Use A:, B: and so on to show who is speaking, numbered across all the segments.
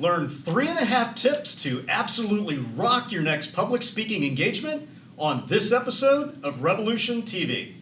A: Learn 3.5 tips to absolutely rock your next public speaking engagement on this episode of Revolution TV.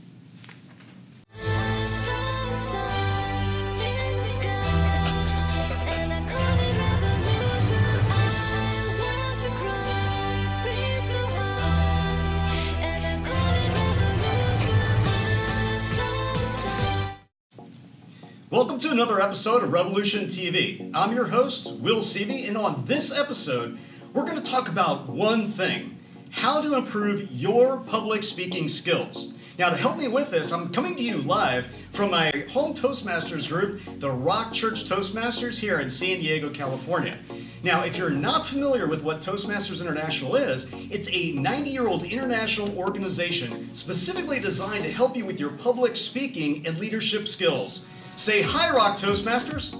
A: Welcome to another episode of Revolution TV. I'm your host, Will Sieve, and on this episode, we're going to talk about one thing: how to improve your public speaking skills. Now, to help me with this, I'm coming to you live from my home Toastmasters group, the Rock Church Toastmasters here in San Diego, California. Now, if you're not familiar with what Toastmasters International is, it's a 90-year-old international organization specifically designed to help you with your public speaking and leadership skills. Say hi, Rock Toastmasters.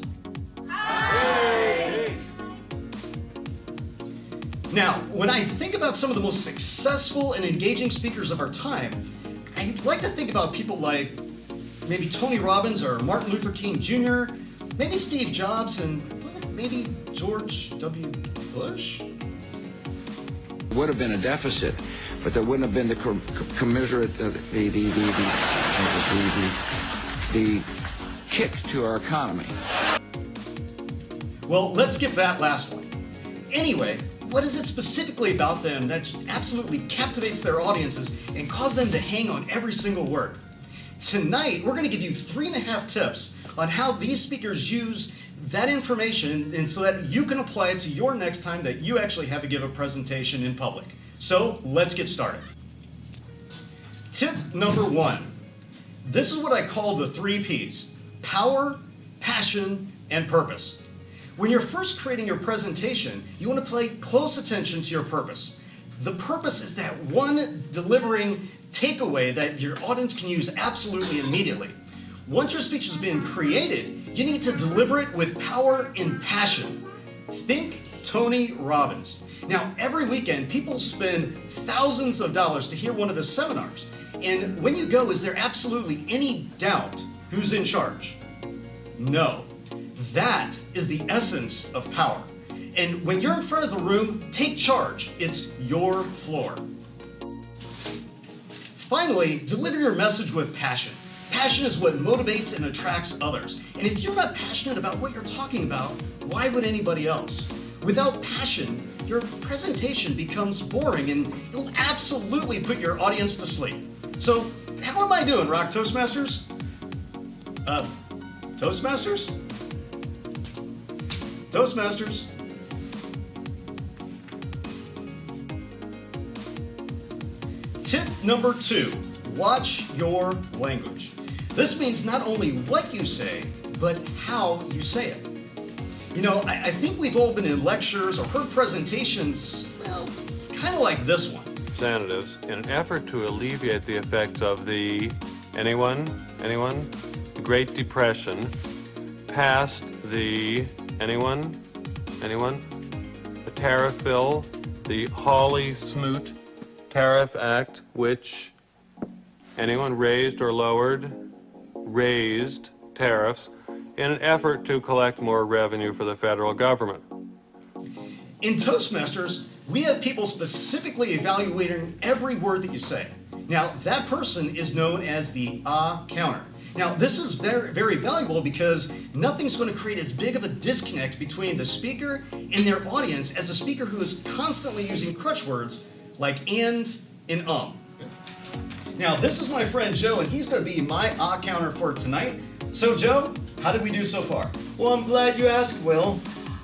A: Hi! Now, when I think about some of the most successful and engaging speakers of our time, I like to think about people like maybe Tony Robbins or Martin Luther King Jr., maybe Steve Jobs, and maybe George W. Bush.
B: Would have been a deficit, but there wouldn't have been the commiserate, the kick to our economy.
A: Well, let's skip that last one. Anyway, what is it specifically about them that absolutely captivates their audiences and causes them to hang on every single word? Tonight, we're going to give you 3.5 tips on how these speakers use that information and so that you can apply it to your next time that you actually have to give a presentation in public. So let's get started. Tip number 1. This is what I call the 3 Ps: power, passion, and purpose. When you're first creating your presentation, you want to pay close attention to your purpose. The purpose is that one delivering takeaway that your audience can use absolutely immediately. Once your speech has been created, you need to deliver it with power and passion. Think Tony Robbins. Now, every weekend, people spend thousands of dollars to hear one of his seminars. And when you go, is there absolutely any doubt who's in charge? No. That is the essence of power. And when you're in front of the room, take charge. It's your floor. Finally, deliver your message with passion. Passion is what motivates and attracts others. And if you're not passionate about what you're talking about, why would anybody else? Without passion, your presentation becomes boring and it'll absolutely put your audience to sleep. So, how am I doing, Rock Toastmasters? Toastmasters? Toastmasters. Tip number 2, watch your language. This means not only what you say, but how you say it. You know, I think we've all been in lectures or heard presentations, well, kind of like this one.
C: Representatives, in an effort to alleviate the effects of the the Great Depression, passed the the tariff bill, the Hawley-Smoot Tariff Act, which raised or raised tariffs in an effort to collect more revenue for the federal government.
A: In Toastmasters, we have people specifically evaluating every word that you say. Now, that person is known as the counter. Now, this is very, very valuable because nothing's going to create as big of a disconnect between the speaker and their audience as a speaker who is constantly using crutch words like and. Now, this is my friend Joe, and he's going to be my counter for tonight. So, Joe, how did we do so far?
D: Well, I'm glad you asked, Will.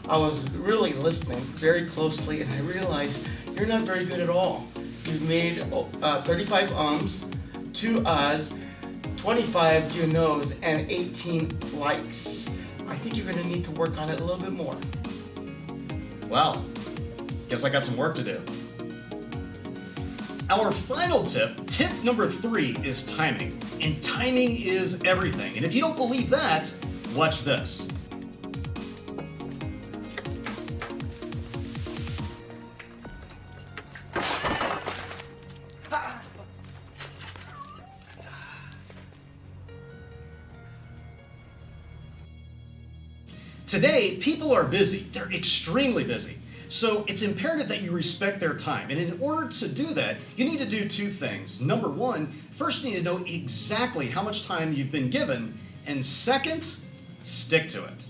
D: I was really listening very closely, and I realized you're not very good at all. You've made 35 ums, 2 ahs, 25 you knows, and 18 likes. I think you're going to need to work on it a little bit more.
A: Wow. Guess I got some work to do. Our final tip number 3, is timing. And timing is everything. And if you don't believe that, watch this. Today, people are busy. They're extremely busy. So it's imperative that you respect their time. And in order to do that, you need to do two things. Number one, first you need to know exactly how much time you've been given. And second, stick to it.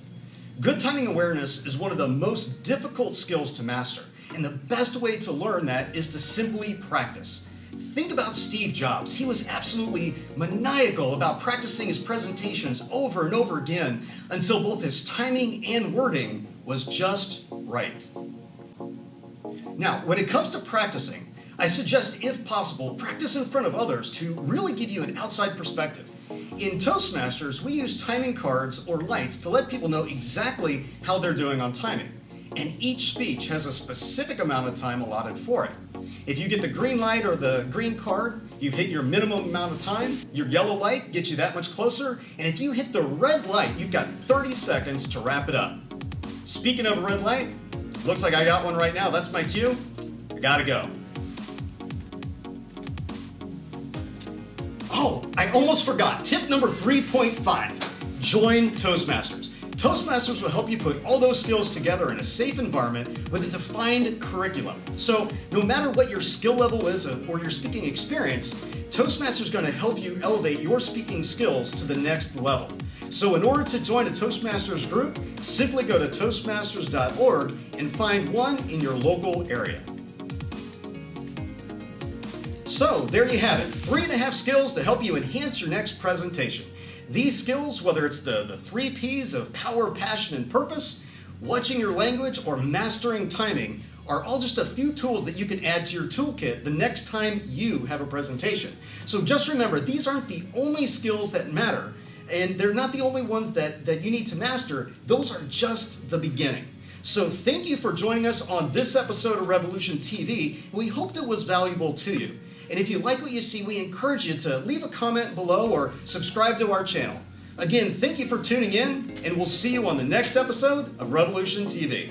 A: Good timing awareness is one of the most difficult skills to master. And the best way to learn that is to simply practice. Think about Steve Jobs. He was absolutely maniacal about practicing his presentations over and over again until both his timing and wording was just right. Now, when it comes to practicing, I suggest, if possible, practice in front of others to really give you an outside perspective. In Toastmasters, we use timing cards or lights to let people know exactly how they're doing on timing. And each speech has a specific amount of time allotted for it. If you get the green light or the green card, you've hit your minimum amount of time. Your yellow light gets you that much closer. And if you hit the red light, you've got 30 seconds to wrap it up. Speaking of a red light, looks like I got one right now. That's my cue. I gotta go. Oh, I almost forgot. Tip number 3.5, join Toastmasters. Toastmasters will help you put all those skills together in a safe environment with a defined curriculum. So no matter what your skill level is or your speaking experience, Toastmasters is going to help you elevate your speaking skills to the next level. So in order to join a Toastmasters group, simply go to toastmasters.org and find one in your local area. So there you have it, 3.5 skills to help you enhance your next presentation. These skills, whether it's the 3 Ps of power, passion, and purpose, watching your language, or mastering timing, are all just a few tools that you can add to your toolkit the next time you have a presentation. So just remember, these aren't the only skills that matter, and they're not the only ones that you need to master. Those are just the beginning. So thank you for joining us on this episode of Revolution TV. We hope it was valuable to you. And if you like what you see, we encourage you to leave a comment below or subscribe to our channel. Again, thank you for tuning in, and we'll see you on the next episode of Revolution TV.